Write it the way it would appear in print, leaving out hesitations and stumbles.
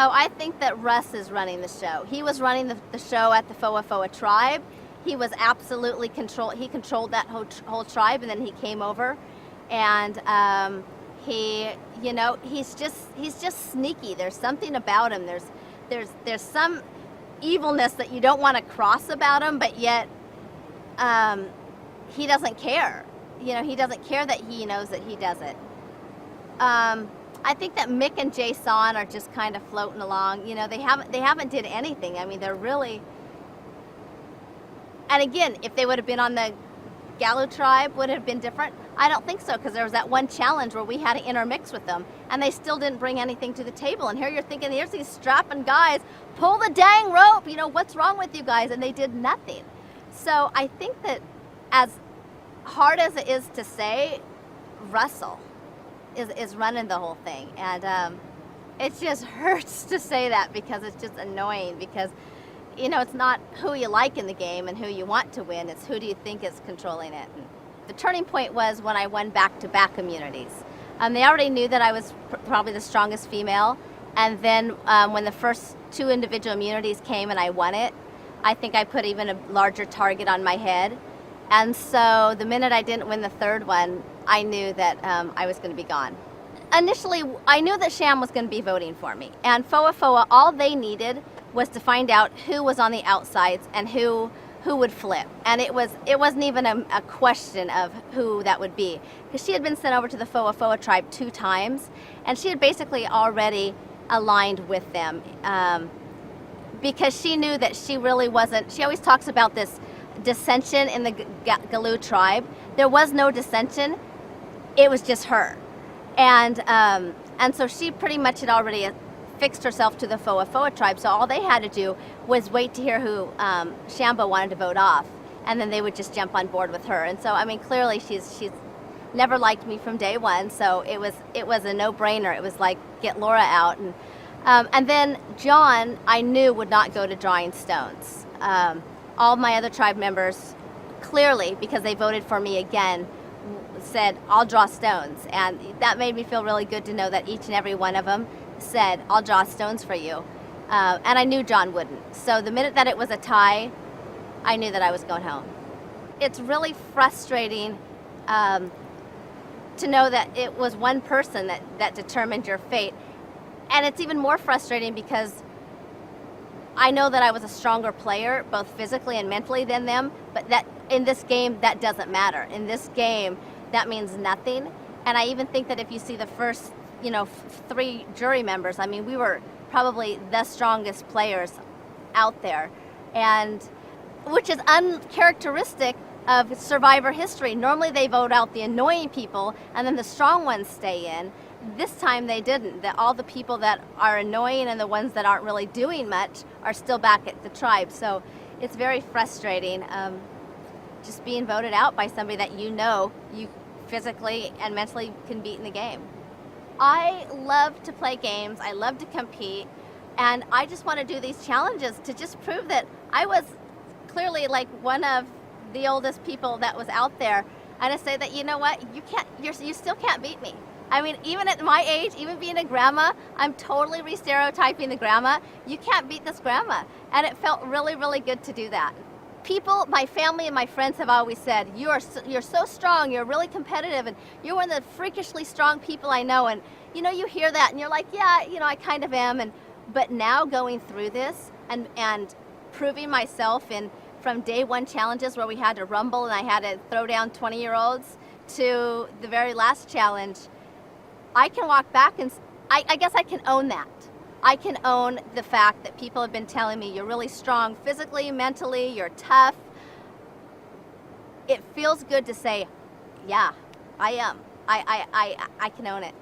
Oh, I think that Russ is running the show. He was running the show at the Foa tribe. He was absolutely he controlled that whole tribe, and then he came over, and he, you know, he's just sneaky. There's something about him. There's some evilness that you don't want to cross about him, but yet he doesn't care. You know, he doesn't care that he knows that he does it. I think that Mick and Jason are just kind of floating along. You know, they haven't did anything. I mean, they're really. And again, if they would have been on the Galu tribe, would it have been different? I don't think so, because there was that one challenge where we had to intermix with them, and they still didn't bring anything to the table. And here you're thinking, here's these strapping guys, pull the dang rope. You know, what's wrong with you guys? And they did nothing. So I think that, as hard as it is to say, Russell is running the whole thing, and it just hurts to say that, because it's just annoying, because, you know, it's not who you like in the game and who you want to win, it's who do you think is controlling it. And the turning point was when I won back-to-back immunities. They already knew that I was probably the strongest female, and then when the first 2 individual immunities came and I won it, I think I put even a larger target on my head. And so the minute I didn't win the 3rd one, I knew that I was going to be gone. Initially, I knew that Sham was going to be voting for me. And Foa, all they needed was to find out who was on the outsides and who would flip. And it wasn't even a question of who that would be. Because she had been sent over to the Foa tribe 2 times, and she had basically already aligned with them. Because she knew that she really wasn't, she always talks about this dissension in the Galu tribe. There was no dissension, it was just her. And so she pretty much had already fixed herself to the Foa tribe, so all they had to do was wait to hear who Shambo wanted to vote off, and then they would just jump on board with her. And so, I mean, clearly she's never liked me from day one, so it was a no-brainer. It was like, get Laura out. And then John, I knew, would not go to drawing stones. All my other tribe members, clearly, because they voted for me again, said, I'll draw stones. And that made me feel really good to know that each and every one of them said, I'll draw stones for you. And I knew John wouldn't. So the minute that it was a tie, I knew that I was going home. It's really frustrating to know that it was one person that determined your fate. And it's even more frustrating because I know that I was a stronger player, both physically and mentally, than them, but that in this game, that doesn't matter. In this game, that means nothing. And I even think that if you see the first, 3 jury members, I mean, we were probably the strongest players out there, and which is uncharacteristic of Survivor history. Normally they vote out the annoying people and then the strong ones stay in. This time they didn't. All the people that are annoying and the ones that aren't really doing much are still back at the tribe. So it's very frustrating just being voted out by somebody that you physically and mentally can beat in the game. I love to play games, I love to compete, and I just want to do these challenges to just prove that I was clearly like one of the oldest people that was out there, and to say that, you know what, you still can't beat me. I mean, even at my age, even being a grandma, I'm totally re-stereotyping the grandma. You can't beat this grandma. And it felt really, really good to do that. People, my family and my friends have always said, you're so strong, you're really competitive, and you're one of the freakishly strong people I know. And you hear that and you're like, yeah, I kind of am. But now going through this and proving myself from day 1 challenges where we had to rumble and I had to throw down 20-year-olds to the very last challenge, I can walk back and I guess I can own that. I can own the fact that people have been telling me you're really strong physically, mentally, you're tough. It feels good to say, yeah, I am. I can own it.